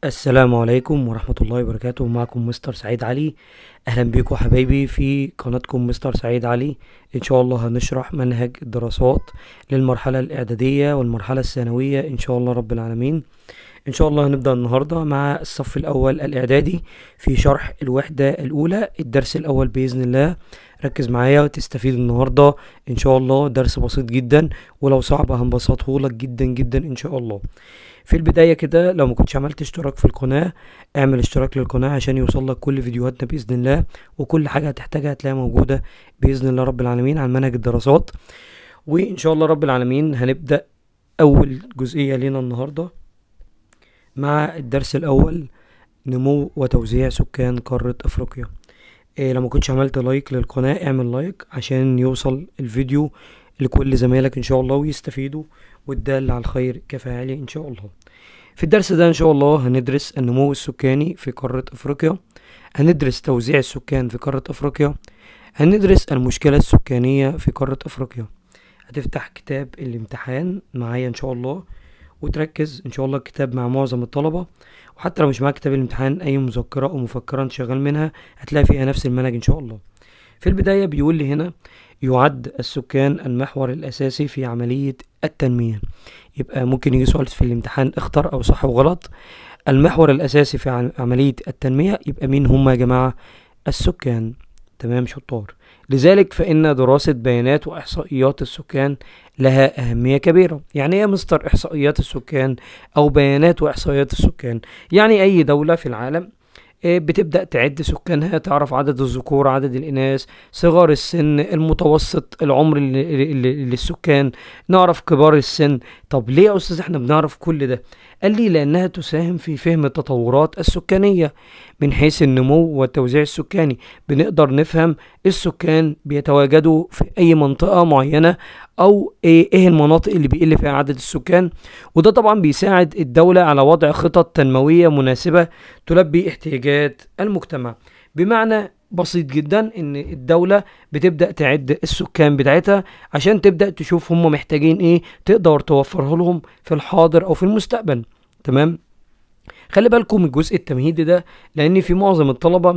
السلام عليكم ورحمة الله وبركاته. معكم مستر سعيد علي. أهلا بيكم حبايبي في قناتكم مستر سعيد علي. إن شاء الله هنشرح منهج الدراسات للمرحلة الإعدادية والمرحلة الثانوية إن شاء الله رب العالمين. إن شاء الله هنبدأ النهاردة مع الصف الأول الإعدادي في شرح الوحدة الأولى الدرس الأول بإذن الله. ركز معايا وتستفيد النهاردة إن شاء الله. درس بسيط جدا ولو صعب هنبسطه لك جدا جدا إن شاء الله. في البداية كده لو ما كنتش عملت اشتراك في القناة اعمل اشتراك للقناة عشان يوصل لك كل فيديوهاتنا بإذن الله، وكل حاجة هتحتاجها هتلاقيها موجودة بإذن الله رب العالمين على منهج الدراسات. وإن شاء الله رب العالمين هنبدأ أول جزئية لنا النهاردة مع الدرس الأول، نمو وتوزيع سكان قارة أفريقيا. لو ما كنتش عملت لايك للقناة اعمل لايك عشان يوصل الفيديو لكل زمايلك إن شاء الله ويستفيدوا، والدال على الخير كفاعله إن شاء الله. في الدرس ده إن شاء الله هندرس النمو السكاني في قارة أفريقيا، هندرس توزيع السكان في قارة أفريقيا، هندرس المشكلة السكانية في قارة أفريقيا. هتفتح كتاب الامتحان معايا إن شاء الله وتركز إن شاء الله. الكتاب مع معظم الطلبة، وحتى لو مش معاك كتاب الامتحان أي مذكرة أو مفكرة أنت شغال منها هتلاقي فيها نفس المنهج إن شاء الله. في البداية بيقول لي هنا يعد السكان المحور الأساسي في عملية التنمية. يبقى ممكن يجي سؤال في الامتحان اختر أو صح وغلط. المحور الأساسي في عملية التنمية يبقى مين هم يا جماعة؟ السكان. تمام شطار. لذلك فإن دراسة بيانات وإحصائيات السكان لها أهمية كبيرة. يعني إيه يا مستر إحصائيات السكان أو بيانات وإحصائيات السكان؟ يعني أي دولة في العالم بتبدأ تعد سكانها، تعرف عدد الذكور، عدد الإناث، صغار السن، المتوسط العمر للسكان، نعرف كبار السن. طب ليه يا أستاذ احنا بنعرف كل ده؟ قال لي لأنها تساهم في فهم التطورات السكانية من حيث النمو والتوزيع السكاني. بنقدر نفهم السكان بيتواجدوا في أي منطقة معينة أو إيه المناطق اللي بيقل فيها عدد السكان، وده طبعا بيساعد الدولة على وضع خطط تنموية مناسبة تلبي احتياجات المجتمع. بمعنى بسيط جدا ان الدولة بتبدأ تعد السكان بتاعتها عشان تبدأ تشوف هم محتاجين ايه تقدر توفره لهم في الحاضر او في المستقبل. تمام. خلي بالكم من الجزء التمهيدي ده، لان في معظم الطلبه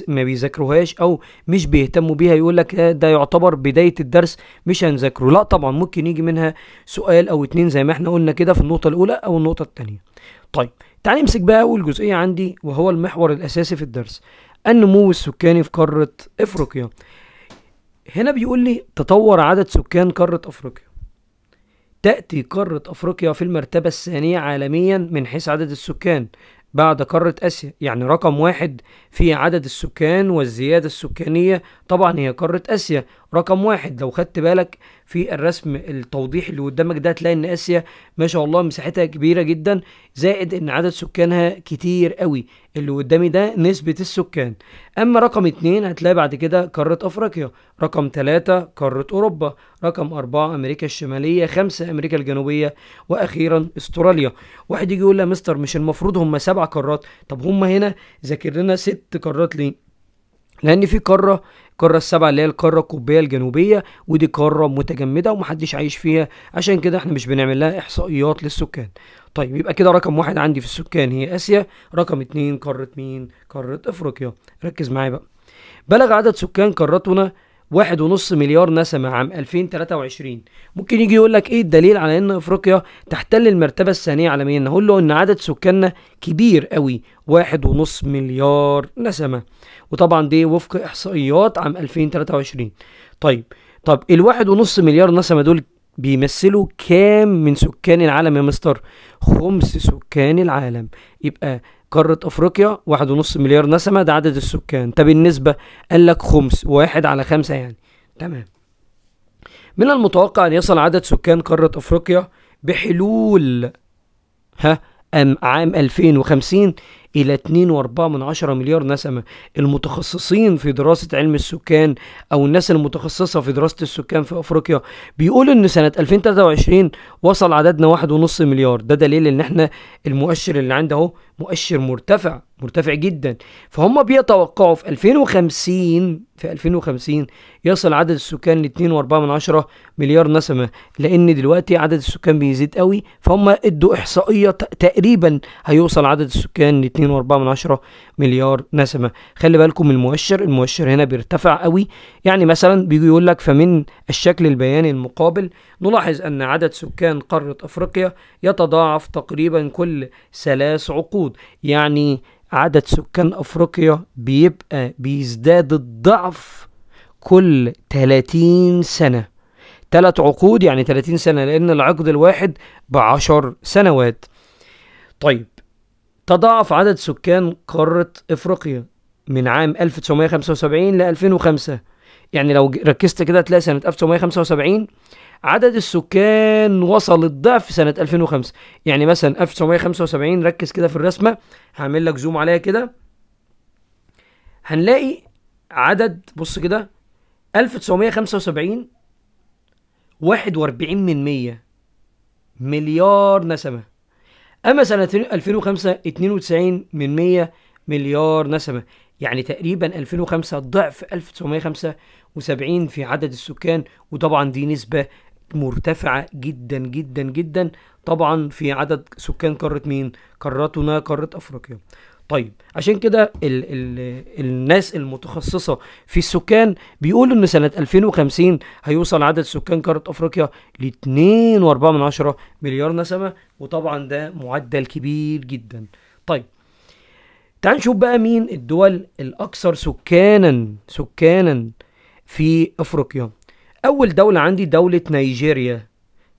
ما بيذاكروهاش او مش بيهتموا بيها. يقول لك ده يعتبر بدايه الدرس مش هنذاكره. لا طبعا ممكن يجي منها سؤال او اتنين زي ما احنا قلنا كده في النقطه الاولى او النقطه الثانيه. طيب تعالى نمسك بقى اول جزئيه عندي وهو المحور الاساسي في الدرس، النمو السكاني في قاره افريقيا. هنا بيقول لي تطور عدد سكان قاره افريقيا. تأتي قارة أفريقيا في المرتبة الثانية عالميا من حيث عدد السكان بعد قارة آسيا. يعني رقم واحد في عدد السكان والزيادة السكانية طبعا هي قارة آسيا رقم واحد. لو خدت بالك في الرسم التوضيح اللي قدامك ده تلاقي ان آسيا ما شاء الله مساحتها كبيرة جدا، زائد ان عدد سكانها كتير قوي. اللي قدامي ده نسبة السكان. اما رقم اتنين هتلاقي بعد كده قارة افريقيا، رقم تلاتة قارة اوروبا، رقم اربعة امريكا الشمالية، خمسة امريكا الجنوبية، واخيرا استراليا. واحد يجي يقول لي يا مستر مش المفروض هم 7 قارات؟ طب هم هنا ذاكر لنا 6 قارات ليه؟ لان في القاره السبعه اللي هي القاره القطبيه الجنوبيه، ودي قاره متجمده ومحدش عايش فيها، عشان كده احنا مش بنعمل لها احصائيات للسكان. طيب يبقى كده رقم واحد عندي في السكان هي اسيا، رقم اتنين قاره مين؟ قاره افريقيا. ركز معايا بقى. بلغ عدد سكان قارتنا 1.5 مليار نسمة عام 2023. ممكن يجي يقول لك ايه الدليل على ان افريقيا تحتل المرتبة الثانية عالميا؟ نقول له ان عدد سكاننا كبير قوي، 1.5 مليار نسمة، وطبعا دي وفق احصائيات عام 2023. طب ال1.5 مليار نسمة دول بيمثلوا كام من سكان العالم يا مستر؟ 5 سكان العالم. يبقى قارة أفريقيا 1.5 مليار نسمة ده عدد السكان. طب النسبة قال لك خمس، 1/5 يعني. تمام. من المتوقع أن يصل عدد سكان قارة أفريقيا بحلول عام 2050 إلى 2.4 مليار نسمة. المتخصصين في دراسة علم السكان أو الناس المتخصصة في دراسة السكان في أفريقيا بيقولوا إن سنة 2023 وصل عددنا 1.5 مليار. ده دليل إن إحنا المؤشر اللي عنده أهو مؤشر مرتفع جدا. فهم بيتوقعوا في 2050 يصل عدد السكان ل 2.4 مليار نسمة، لان دلوقتي عدد السكان بيزيد قوي، فهم ادوا احصائية تقريبا هيوصل عدد السكان ل 2.4 مليار نسمة. خلي بالكم المؤشر هنا بيرتفع قوي. يعني مثلا بيجي يقول لك فمن الشكل البياني المقابل نلاحظ ان عدد سكان قارة افريقيا يتضاعف تقريبا كل 3 عقود. يعني عدد سكان افريقيا بيبقى بيزداد الضعف كل 30 سنة. 3 عقود يعني 30 سنة، لان العقد الواحد ب10 سنوات. طيب تضاعف عدد سكان قارة افريقيا من عام 1975 ل 2005. يعني لو ركزت كده تلاقي سنة 1975 عدد السكان وصل الضعف سنة 2005. يعني مثلا 1975 ركز كده في الرسمة، هعمل لك زوم عليها كده، هنلاقي عدد، بص كده، 1975 41% مليار نسمة. اما سنة 2005 92% مليار نسمة. يعني تقريبا 2005 ضعف 1975 في عدد السكان. وطبعا دي نسبة مرتفعة جدا جدا جدا طبعا في عدد سكان قارة مين؟ قارتنا قارة افريقيا. طيب عشان كده الناس المتخصصة في السكان بيقولوا ان سنة 2050 هيوصل عدد سكان قارة افريقيا ل 2.4 مليار نسمة، وطبعا ده معدل كبير جدا. طيب تعال نشوف بقى مين الدول الاكثر سكانا في افريقيا. اول دولة عندي دولة نيجيريا،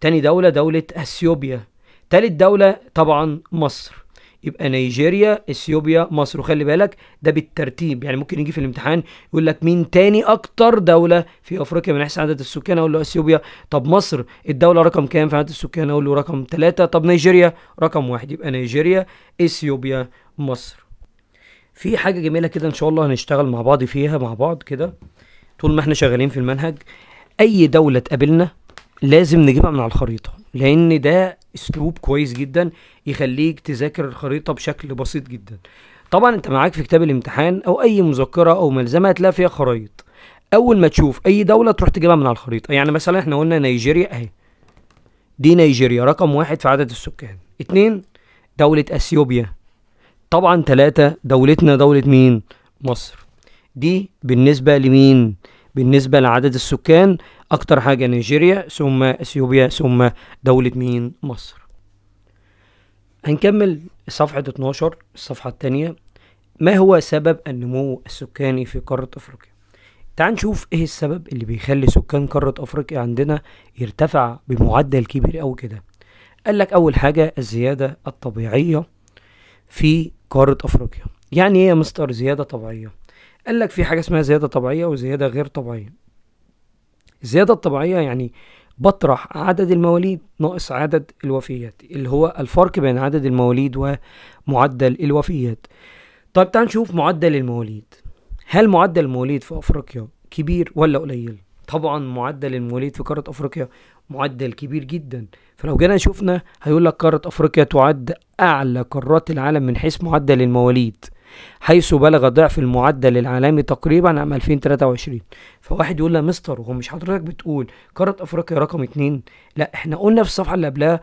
تاني دولة دولة اثيوبيا، تالت دولة طبعا مصر. يبقى نيجيريا، اثيوبيا، مصر. وخلي بالك ده بالترتيب، يعني ممكن يجي في الامتحان يقول لك مين تاني اكتر دولة في افريقيا من حيث عدد السكان، اقول له اثيوبيا. طب مصر الدولة رقم كام في عدد السكان؟ اقول له رقم 3. طب نيجيريا رقم 1. يبقى نيجيريا، اثيوبيا، مصر. في حاجة جميلة كده ان شاء الله هنشتغل مع بعض فيها مع بعض كده طول ما احنا شغالين في المنهج. اي دولة تقابلنا لازم نجيبها من على الخريطة، لان ده اسلوب كويس جدا يخليك تذاكر الخريطة بشكل بسيط جدا. طبعا انت معاك في كتاب الامتحان او اي مذكرة او ملزمة هتلاقي فيها خرائط. اول ما تشوف اي دولة تروح تجيبها من على الخريطة. يعني مثلا احنا قلنا نيجيريا اهي، دي نيجيريا رقم 1 في عدد السكان. 2 دولة اثيوبيا. طبعا 3 دولتنا دولة مين؟ مصر. دي بالنسبة لمين؟ بالنسبة لعدد السكان اكتر حاجة نيجيريا، ثم اثيوبيا، ثم دولة مين؟ مصر. هنكمل صفحة 12 الصفحة الثانية. ما هو سبب النمو السكاني في قارة افريقيا؟ تعال نشوف ايه السبب اللي بيخلي سكان قارة افريقيا عندنا يرتفع بمعدل كبير قوي كده. قال لك اول حاجة الزيادة الطبيعية في قارة افريقيا. يعني ايه يا مستر زيادة طبيعية؟ قال لك في حاجة اسمها زيادة طبيعية وزيادة غير طبيعية. الزيادة الطبيعية يعني بطرح عدد المواليد ناقص عدد الوفيات، اللي هو الفرق بين عدد المواليد ومعدل الوفيات. طيب تعال نشوف معدل المواليد. هل معدل المواليد في افريقيا كبير ولا قليل؟ طبعا معدل المواليد في قارة افريقيا معدل كبير جدا. فلو جينا شفنا هيقول لك قارة افريقيا تعد اعلى قارات العالم من حيث معدل المواليد، حيث بلغ ضعف المعدل العالمي تقريبا عام 2023. فواحد يقول لا مستر، هو مش حضرتك بتقول قارة افريقيا رقم 2؟ لا، احنا قلنا في الصفحة اللي قبلها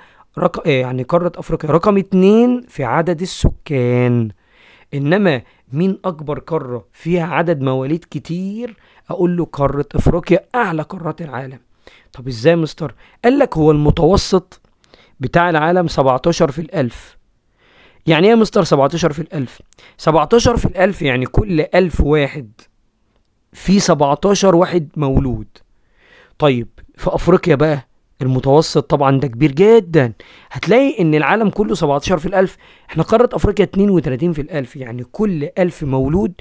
يعني قارة افريقيا رقم 2 في عدد السكان. انما مين اكبر قارة فيها عدد مواليد كتير؟ اقول له قارة افريقيا اعلى قارات العالم. طب ازاي مستر؟ قال لك هو المتوسط بتاع العالم 17 في الالف. يعني ايه يا مستر 17 في الالف؟ 17 في الالف يعني كل 1000 واحد في 17 واحد مولود. طيب في افريقيا بقى المتوسط طبعا ده كبير جدا، هتلاقي ان العالم كله 17 في الالف، احنا قارة افريقيا 32 في الالف، يعني كل 1000 مولود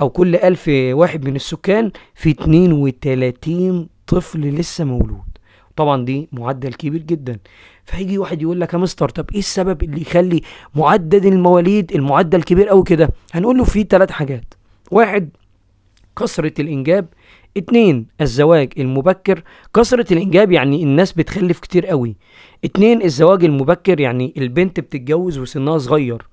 او كل 1000 واحد من السكان في 32 طفل لسه مولود. طبعا دي معدل كبير جدا. فهيجي واحد يقول لك يا مستر طب ايه السبب اللي يخلي معدل المواليد المعدل كبير قوي كده؟ هنقول له في 3 حاجات. 1 كثرة الانجاب. 2 الزواج المبكر. كثرة الانجاب يعني الناس بتخلف كتير قوي. 2 الزواج المبكر يعني البنت بتتجوز وسنها صغير.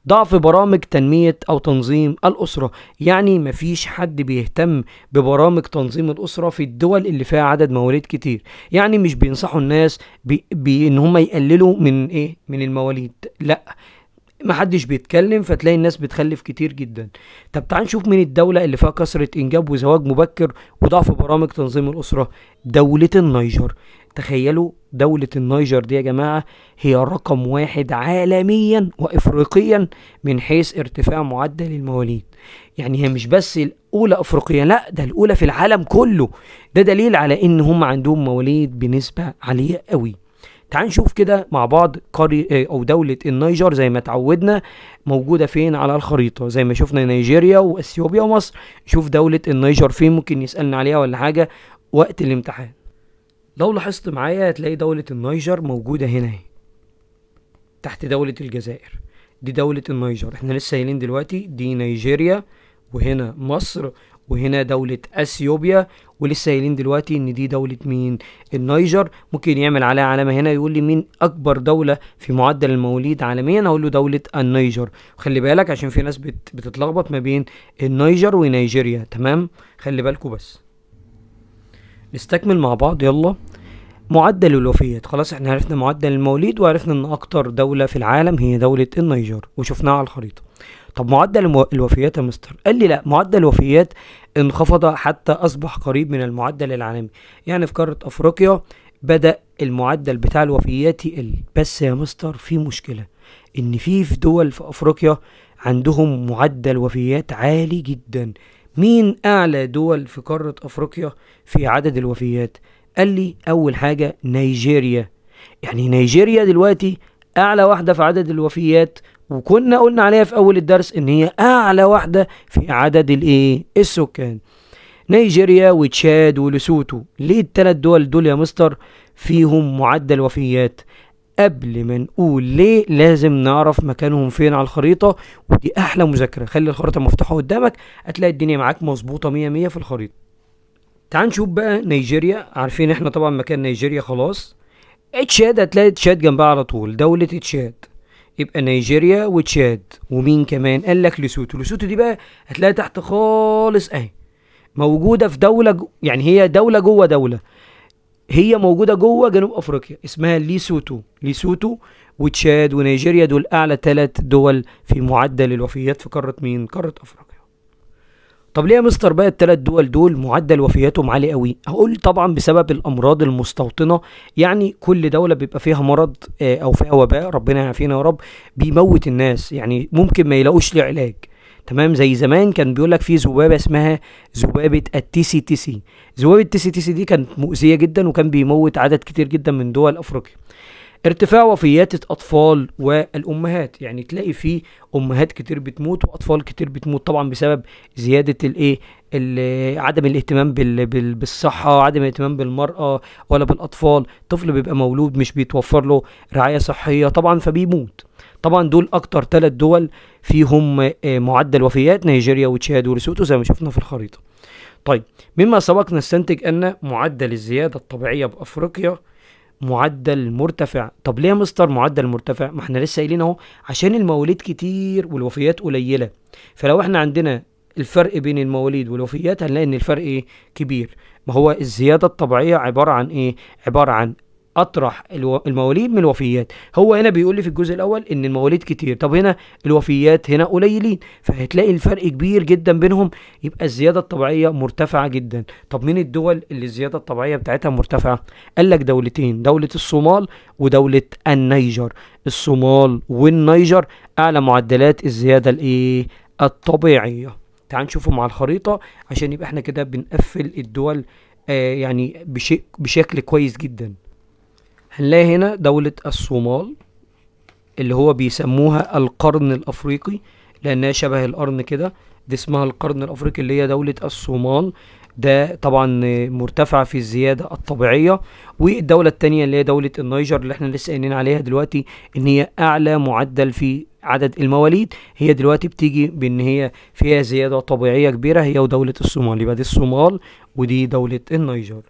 ضعف برامج تنمية او تنظيم الاسرة، يعني مفيش حد بيهتم ببرامج تنظيم الاسرة في الدول اللي فيها عدد مواليد كتير. يعني مش بينصحوا الناس بان هم يقللوا من ايه، من المواليد، لا، محدش بيتكلم، فتلاقي الناس بتخلف كتير جدا. طب تعال نشوف مين الدولة اللي فيها كثرة إنجاب وزواج مبكر وضعف برامج تنظيم الأسرة. دولة النيجر. تخيلوا دولة النيجر دي يا جماعة هي رقم 1 عالميا وإفريقيا من حيث ارتفاع معدل المواليد. يعني هي مش بس الأولى أفريقيا، لا، ده الأولى في العالم كله. ده دليل على إن هم عندهم مواليد بنسبة عالية قوي. تعال نشوف كده مع بعض او دولة النيجر زي ما اتعودنا موجودة فين على الخريطة. زي ما شفنا نيجيريا واثيوبيا ومصر، شوف دولة النيجر فين، ممكن يسألنا عليها ولا حاجة وقت الامتحان. لو لاحظت معايا هتلاقي دولة النيجر موجودة هنا اهي تحت دولة الجزائر. دي دولة النيجر، احنا لسه قايلين دلوقتي دي نيجيريا، وهنا مصر، وهنا دولة اثيوبيا، ولسه قايلين دلوقتي ان دي دولة مين؟ النيجر. ممكن يعمل عليها علامة هنا يقول لي مين اكبر دولة في معدل المواليد عالميا، هقول له دولة النيجر. خلي بالك عشان في ناس بتتلخبط ما بين النيجر ونيجيريا، تمام؟ خلي بالكوا بس. نستكمل مع بعض يلا. معدل الوفيات، خلاص احنا عرفنا معدل المواليد وعرفنا ان اكتر دولة في العالم هي دولة النيجر وشفناها على الخريطة. طب معدل الوفيات يا مستر؟ قال لي لا، معدل الوفيات انخفض حتى اصبح قريب من المعدل العالمي. يعني في قارة افريقيا بدأ المعدل بتاع الوفيات يقل. بس يا مستر في مشكلة، ان في دول في افريقيا عندهم معدل وفيات عالي جدا. مين اعلى دول في قارة افريقيا في عدد الوفيات؟ قال لي اول حاجة نيجيريا. يعني نيجيريا دلوقتي اعلى واحدة في عدد الوفيات، وكنا قلنا عليها في اول الدرس ان هي اعلى واحدة في عدد السكان. نيجيريا وتشاد ولسوتو. ليه الثلاث دول دول يا مستر فيهم معدل وفيات؟ قبل ما نقول ليه لازم نعرف مكانهم فين على الخريطة، ودي احلى مذاكرة. خلي الخريطة مفتوحة قدامك هتلاقي الدنيا معاك مظبوطة 100 في الخريطة. تعال نشوف بقى نيجيريا. عارفين احنا طبعا مكان نيجيريا خلاص. تشاد هتلاقي تشاد جنبها على طول، دولة تشاد. يبقى نيجيريا وتشاد، ومين كمان؟ قال لك لسوتو. لسوتو دي بقى هتلاقي تحت خالص اهي، موجودة في دولة يعني هي دولة جوه دولة، هي موجودة جوه جنوب افريقيا اسمها ليسوتو. ليسوتو وتشاد ونيجيريا دول اعلى 3 دول في معدل الوفيات في قارة مين؟ قارة افريقيا. طب ليه يا مستر بقى الثلاث دول دول معدل وفياتهم عالي قوي؟ هقول طبعا بسبب الامراض المستوطنه. يعني كل دوله بيبقى فيها مرض او فيها وباء، ربنا يعافينا يا رب، بيموت الناس، يعني ممكن ما يلاقوش له علاج. تمام؟ زي زمان كان بيقول لك في ذبابه اسمها ذبابه التيسي تيسي. ذبابه التيسي تيسي دي كانت مؤذيه جدا وكان بيموت عدد كتير جدا من دول افريقيا. ارتفاع وفيات الاطفال والامهات، يعني تلاقي فيه امهات كتير بتموت واطفال كتير بتموت، طبعا بسبب زياده عدم الاهتمام بالصحه، عدم الاهتمام بالمراه ولا بالاطفال. طفل بيبقى مولود مش بيتوفر له رعايه صحيه طبعا فبيموت. طبعا دول اكتر 3 دول فيهم معدل وفيات، نيجيريا وتشاد ولسوتو زي ما شفنا في الخريطه. طيب مما سبق نستنتج ان معدل الزياده الطبيعيه بافريقيا معدل مرتفع. طب ليه يا مستر معدل مرتفع؟ ما احنا لسه قايلين اهو، عشان المواليد كتير والوفيات قليله. فلو احنا عندنا الفرق بين المواليد والوفيات هنلاقي ان الفرق ايه؟ كبير. ما هو الزياده الطبيعيه عباره عن ايه؟ عباره عن اطرح المواليد من الوفيات. هو هنا بيقول لي في الجزء الاول ان المواليد كتير، طب هنا الوفيات هنا قليلين، فهتلاقي الفرق كبير جدا بينهم، يبقى الزياده الطبيعيه مرتفعه جدا. طب مين الدول اللي الزياده الطبيعيه بتاعتها مرتفعه؟ قال لك دولتين، دوله الصومال ودوله النيجر. الصومال والنيجر اعلى معدلات الزياده الطبيعيه. تعال نشوفهم على الخريطه عشان يبقى احنا كده بنقفل الدول يعني بشكل كويس جدا. هنلاقي هنا دولة الصومال اللي هو بيسموها القرن الأفريقي لأنها شبه القرن كده، دي اسمها القرن الأفريقي اللي هي دولة الصومال. ده طبعا مرتفع في الزيادة الطبيعية. والدولة التانية اللي هي دولة النيجر اللي احنا لسه قايلين عليها دلوقتي ان هي اعلى معدل في عدد المواليد، هي دلوقتي بتيجي بان هي فيها زيادة طبيعية كبيرة، هي ودولة الصومال. يبقى دي الصومال ودي دولة النيجر.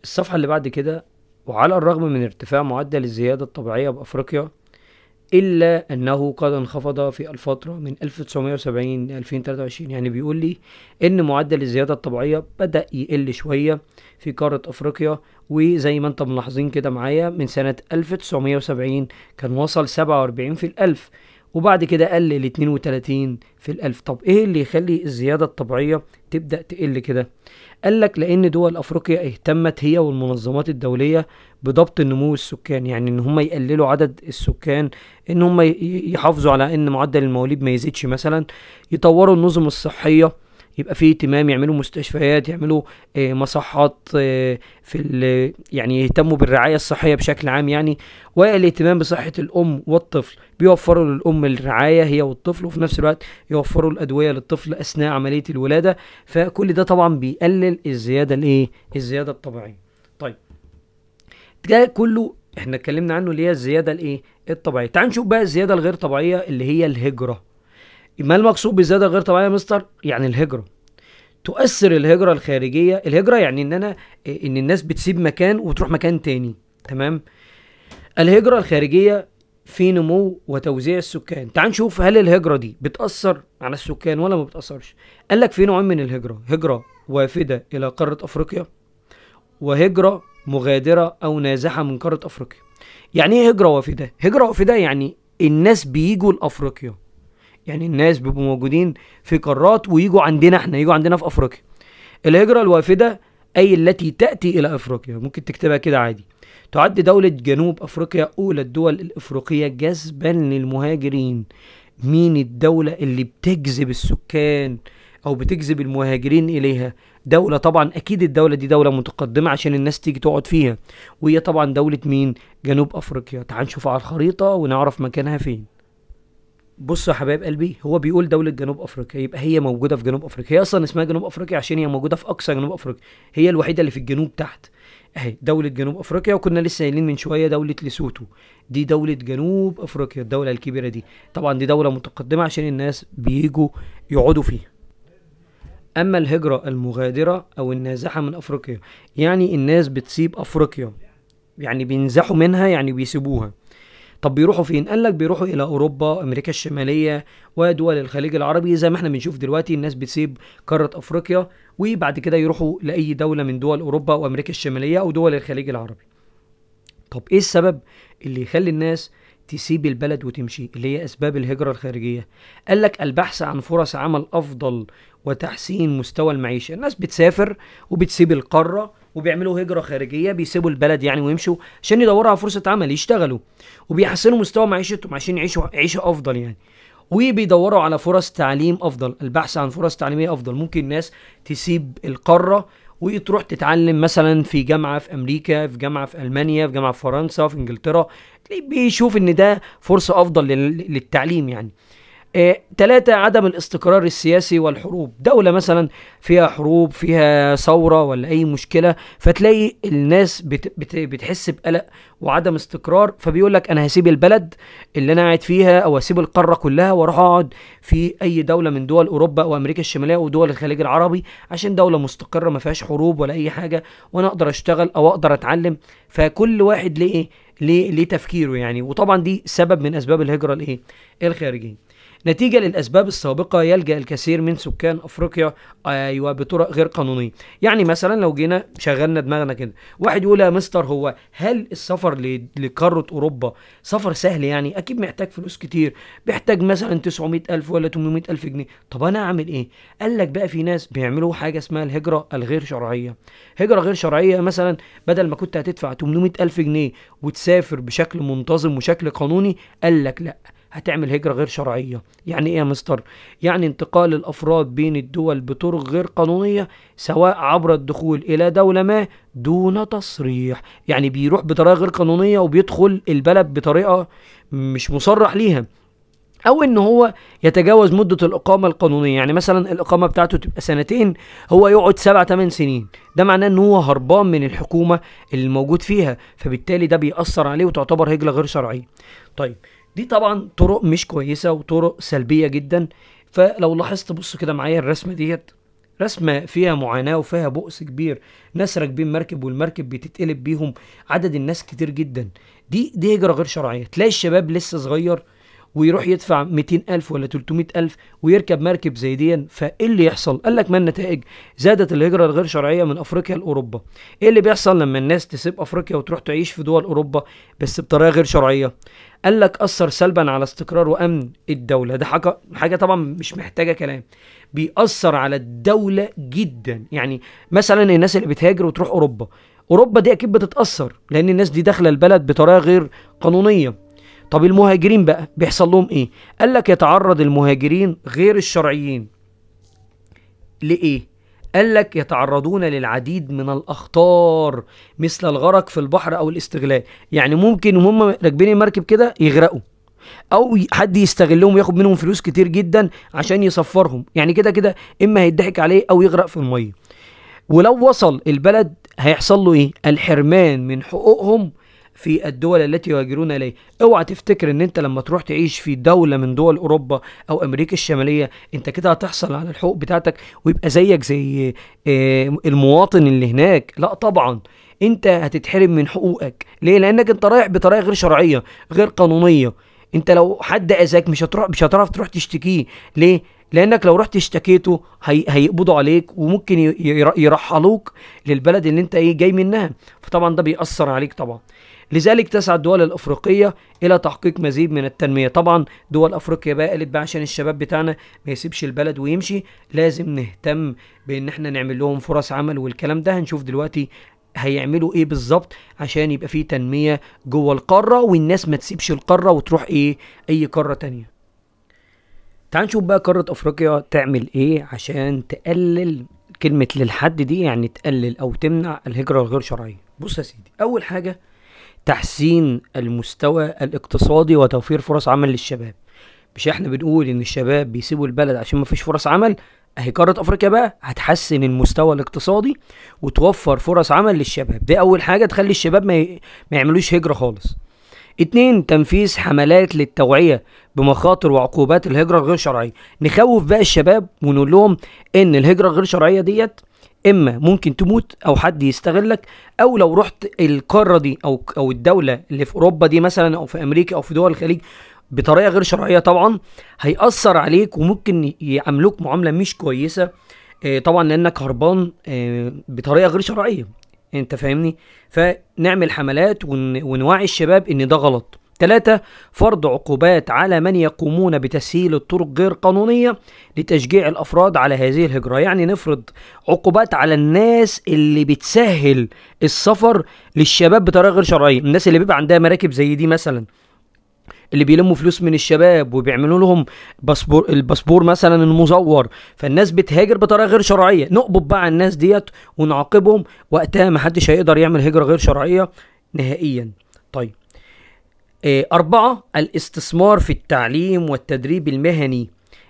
الصفحة اللي بعد كده، وعلى الرغم من ارتفاع معدل الزيادة الطبيعية بأفريقيا إلا أنه قد انخفض في الفترة من 1970 ل 2023. يعني بيقول لي إن معدل الزيادة الطبيعية بدأ يقل شوية في قارة أفريقيا، وزي ما انت ملاحظين كده معايا من سنة 1970 كان وصل 47 في الألف، وبعد كده قل ل 32 في الألف. طب إيه اللي يخلي الزيادة الطبيعية تبدأ تقل كده؟ قال لك لأن دول أفريقيا اهتمت هي والمنظمات الدولية بضبط النمو السكاني، يعني ان هم يقللوا عدد السكان، ان هم يحافظوا على ان معدل المواليد ما يزيدش مثلا، يطوروا النظم الصحية، يبقى فيه اهتمام، يعملوا مستشفيات، يعملوا مصحات يعني يهتموا بالرعاية الصحية بشكل عام يعني، والاهتمام بصحة الأم والطفل، بيوفروا للأم الرعاية هي والطفل، وفي نفس الوقت يوفروا الأدوية للطفل أثناء عملية الولادة. فكل ده طبعا بيقلل الزيادة الطبيعية. طيب ده كله احنا اتكلمنا عنه اللي هي الزيادة الطبيعية. تعال نشوف بقى الزيادة الغير طبيعية اللي هي الهجرة. ما المقصود بالزيادة الغير طبيعية يا مستر؟ يعني الهجرة. تؤثر الهجرة الخارجية، الهجرة يعني ان الناس بتسيب مكان وتروح مكان تاني، تمام. الهجرة الخارجية في نمو وتوزيع السكان. تعال نشوف هل الهجرة دي بتأثر على السكان ولا ما بتأثرش. قال لك في نوعين من الهجرة، هجرة وافدة إلى قارة أفريقيا، وهجرة مغادرة أو نازحة من قارة أفريقيا. يعني ايه هجرة وافدة؟ هجرة وافدة يعني الناس بيجوا لأفريقيا، يعني الناس بيبقوا موجودين في قارات ويجوا عندنا احنا، يجوا عندنا في أفريقيا. الهجرة الوافدة أي التي تأتي إلى أفريقيا، ممكن تكتبها كده عادي. تعد دولة جنوب أفريقيا أولى الدول الأفريقية جذبا للمهاجرين. مين الدولة اللي بتجذب السكان أو بتجذب المهاجرين إليها؟ دولة طبعا أكيد الدولة دي دولة متقدمة عشان الناس تيجي تقعد فيها، وهي طبعا دولة مين؟ جنوب أفريقيا. تعال نشوفها على الخريطة ونعرف مكانها فين. بصوا يا حبايب قلبي، هو بيقول دولة جنوب أفريقيا، يبقى هي موجودة في جنوب أفريقيا. هي أصلا اسمها جنوب أفريقيا عشان هي موجودة في أقصى جنوب أفريقيا، هي الوحيدة اللي في الجنوب تحت اهي دولة جنوب أفريقيا. وكنا لسه قايلين من شوية دولة ليسوتو، دي دولة جنوب أفريقيا، الدولة الكبيرة دي. طبعا دي دولة متقدمة عشان الناس بيجوا يقعدوا فيها. أما الهجرة المغادرة أو النازحة من أفريقيا، يعني الناس بتسيب أفريقيا، يعني بينزحوا منها، يعني بيسيبوها. طب بيروحوا فين؟ قال لك بيروحوا الى اوروبا، امريكا الشماليه، ودول الخليج العربي. زي ما احنا بنشوف دلوقتي الناس بتسيب قاره افريقيا وبعد كده يروحوا لاي دوله من دول اوروبا وامريكا الشماليه او دول الخليج العربي. طب ايه السبب اللي يخلي الناس تسيب البلد وتمشي، اللي هي اسباب الهجره الخارجيه؟ قال لك البحث عن فرص عمل افضل وتحسين مستوى المعيشه. الناس بتسافر وبتسيب القاره وبيعملوا هجره خارجيه، بيسيبوا البلد يعني ويمشوا عشان يدوروا على فرصه عمل يشتغلوا، وبيحسنوا مستوى معيشتهم عشان يعيشوا عيشه افضل يعني. وبيدوروا على فرص تعليم افضل، البحث عن فرص تعليميه افضل. ممكن الناس تسيب القاره وتروح تتعلم مثلا في جامعه في امريكا، في جامعه في المانيا، في جامعه في فرنسا، في انجلترا، بيشوف ان ده فرصه افضل للتعليم يعني. 3 عدم الاستقرار السياسي والحروب. دولة مثلا فيها حروب، فيها ثورة ولا أي مشكلة، فتلاقي الناس بتحس بقلق وعدم استقرار، فبيقول لك أنا هسيب البلد اللي أنا قاعد فيها أو هسيب القارة كلها وأروح أقعد في أي دولة من دول أوروبا أو أمريكا الشمالية أو دول الخليج العربي، عشان دولة مستقرة ما فيهاش حروب ولا أي حاجة، وأنا أقدر أشتغل أو أقدر أتعلم. فكل واحد ليه تفكيره يعني. وطبعا دي سبب من أسباب الهجرة الخارجية. نتيجة للأسباب السابقة يلجأ الكثير من سكان أفريقيا بطرق غير قانونية. يعني مثلا لو جينا شغلنا دماغنا كده، واحد يقول يا مستر هو هل السفر لقارة أوروبا سفر سهل؟ يعني أكيد محتاج فلوس كتير، بيحتاج مثلا 900,000 ولا 800,000 جنيه. طب أنا أعمل إيه؟ قال لك بقى في ناس بيعملوا حاجة اسمها الهجرة الغير شرعية. هجرة غير شرعية مثلا بدل ما كنت هتدفع 800,000 جنيه وتسافر بشكل منتظم وشكل قانوني، قال لك لأ، هتعمل هجرة غير شرعية. يعني ايه يا مستر؟ يعني انتقال الافراد بين الدول بطرق غير قانونية، سواء عبر الدخول الى دولة ما دون تصريح، يعني بيروح بطريقة غير قانونية وبيدخل البلد بطريقة مش مصرح ليها، او ان هو يتجاوز مدة الاقامة القانونية. يعني مثلا الاقامة بتاعته تبقى 2 سنين، هو يقعد 7-8 سنين. ده معناه ان هو هربان من الحكومة اللي موجود فيها، فبالتالي ده بيأثر عليه وتعتبر هجرة غير شرعية. طيب دي طبعا طرق مش كويسة وطرق سلبية جدا. فلو لاحظت بص كده معايا الرسمة ديت، رسمة فيها معاناة وفيها بؤس كبير، ناس راكبين مركب والمركب بتتقلب بيهم، عدد الناس كتير جدا. دي هجرة غير شرعية. تلاقي الشباب لسه صغير ويروح يدفع 200,000 ولا 300,000 ويركب مركب زي دي، فايه اللي يحصل؟ قال لك ما النتائج؟ زادت الهجرة الغير شرعية من افريقيا لاوروبا. ايه اللي بيحصل لما الناس تسيب افريقيا وتروح تعيش في دول اوروبا بس بطريقة غير شرعية؟ قال لك اثر سلبا على استقرار وامن الدولة. ده حاجة طبعا مش محتاجة كلام، بيأثر على الدولة جدا. يعني مثلا الناس اللي بتهاجر وتروح اوروبا دي اكيد بتتأثر، لان الناس دي داخلة البلد بطريقة غير قانونية. طب المهاجرين بقى بيحصل لهم ايه؟ قال لك يتعرض المهاجرين غير الشرعيين لايه؟ قال لك يتعرضون للعديد من الاخطار مثل الغرق في البحر او الاستغلال. يعني ممكن وهم راكبين المركب كده يغرقوا، او حد يستغلهم وياخد منهم فلوس كتير جدا عشان يسفرهم. يعني كده كده اما هيضحك عليه او يغرق في الميه. ولو وصل البلد هيحصل له ايه؟ الحرمان من حقوقهم في الدول التي يهاجرون اليها. اوعى تفتكر ان انت لما تروح تعيش في دولة من دول اوروبا او امريكا الشمالية انت كده هتحصل على الحقوق بتاعتك ويبقى زيك زي المواطن اللي هناك. لا طبعا، انت هتتحرم من حقوقك. ليه؟ لانك انت رايح بطريقة غير شرعية غير قانونية. انت لو حد اذاك مش هتعرف تروح تشتكيه. ليه؟ لانك لو رحت اشتكيته هيقبضوا عليك وممكن يرحلوك للبلد اللي انت جاي منها. فطبعا ده بيأثر عليك طبعا. لذلك تسعى الدول الافريقيه الى تحقيق مزيد من التنميه. طبعا دول افريقيا بقى قالت بقى عشان الشباب بتاعنا ما يسيبش البلد ويمشي، لازم نهتم بان احنا نعمل لهم فرص عمل، والكلام ده هنشوف دلوقتي هيعملوا ايه بالظبط عشان يبقى فيه تنميه جوه القاره والناس ما تسيبش القاره وتروح اي قاره تانية. تعال نشوف بقى قاره افريقيا تعمل ايه عشان تقلل كلمه للحد دي، يعني تقلل او تمنع الهجره الغير شرعيه. بص يا سيدي، اول حاجه تحسين المستوى الاقتصادي وتوفير فرص عمل للشباب. مش احنا بنقول ان الشباب بيسيبوا البلد عشان ما فيش فرص عمل؟ اهي قارة افريقيا بقى هتحسن المستوى الاقتصادي وتوفر فرص عمل للشباب. دي اول حاجة تخلي الشباب ما يعملوش هجرة خالص. 2، تنفيذ حملات للتوعية بمخاطر وعقوبات الهجرة الغير شرعية. نخوف بقى الشباب ونقول لهم ان الهجرة الغير شرعية ديت اما ممكن تموت او حد يستغلك، او لو رحت القاره دي او الدوله اللي في اوروبا دي مثلا او في امريكا او في دول الخليج بطريقه غير شرعيه طبعا هيأثر عليك وممكن يعاملوك معامله مش كويسه طبعا لانك هربان بطريقه غير شرعيه. انت فاهمني؟ فنعمل حملات ونوعي الشباب ان ده غلط. 3، فرض عقوبات على من يقومون بتسهيل الطرق غير قانونية لتشجيع الأفراد على هذه الهجرة. يعني نفرض عقوبات على الناس اللي بتسهل السفر للشباب بطريقة غير شرعية. الناس اللي بيبقى عندها مراكب زي دي مثلا، اللي بيلموا فلوس من الشباب وبيعملوا لهم الباسبور مثلا المزور، فالناس بتهاجر بطريقة غير شرعية. نقبض بقى على الناس ديت ونعاقبهم، وقتها محدش هيقدر يعمل هجرة غير شرعية نهائيا. طيب 4، الاستثمار في التعليم والتدريب المهني.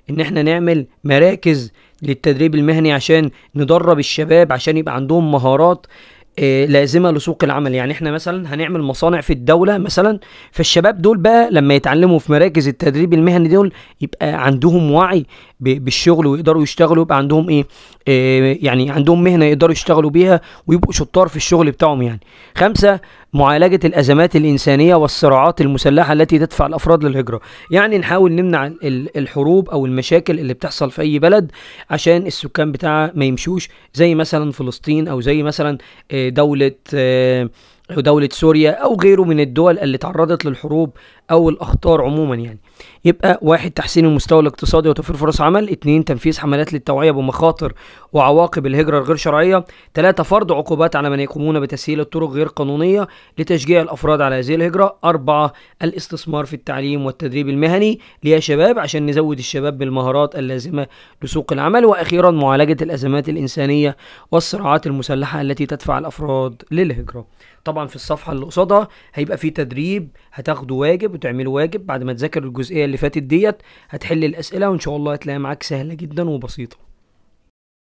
ان احنا نعمل مراكز للتدريب المهني عشان ندرب الشباب عشان يبقى عندهم مهارات لازمة لسوق العمل. يعني احنا مثلا هنعمل مصانع في الدولة مثلا، فالشباب دول بقى لما يتعلموا في مراكز التدريب المهني دول يبقى عندهم وعي بالشغل ويقدروا يشتغلوا، يبقى عندهم يعني عندهم مهنة يقدروا يشتغلوا بيها ويبقوا شطار في الشغل بتاعهم يعني. 5، معالجة الأزمات الإنسانية والصراعات المسلحة التي تدفع الأفراد للهجرة. يعني نحاول نمنع الحروب أو المشاكل اللي بتحصل في أي بلد عشان السكان بتاعها ما يمشوش، زي مثلا فلسطين أو زي مثلا دولة سوريا أو غيره من الدول اللي تعرضت للحروب أو الأخطار عموما يعني. يبقى 1، تحسين المستوى الاقتصادي وتوفير فرص عمل. 2، تنفيذ حملات للتوعية بمخاطر وعواقب الهجرة الغير شرعية. 3، فرض عقوبات على من يقومون بتسهيل الطرق غير قانونية لتشجيع الأفراد على هذه الهجرة. 4، الاستثمار في التعليم والتدريب المهني ليا شباب عشان نزود الشباب بالمهارات اللازمة لسوق العمل. وأخيرا معالجة الأزمات الإنسانية والصراعات المسلحة التي تدفع الأفراد للهجرة. طبعا في الصفحة اللي قصادها هيبقى في تدريب، هتاخدوا واجب وتعملوا واجب بعد ما تذاكر الجزئية اللي فاتت ديت، هتحل الأسئلة وإن شاء الله هتلاقيها معاك سهلة جدا وبسيطة.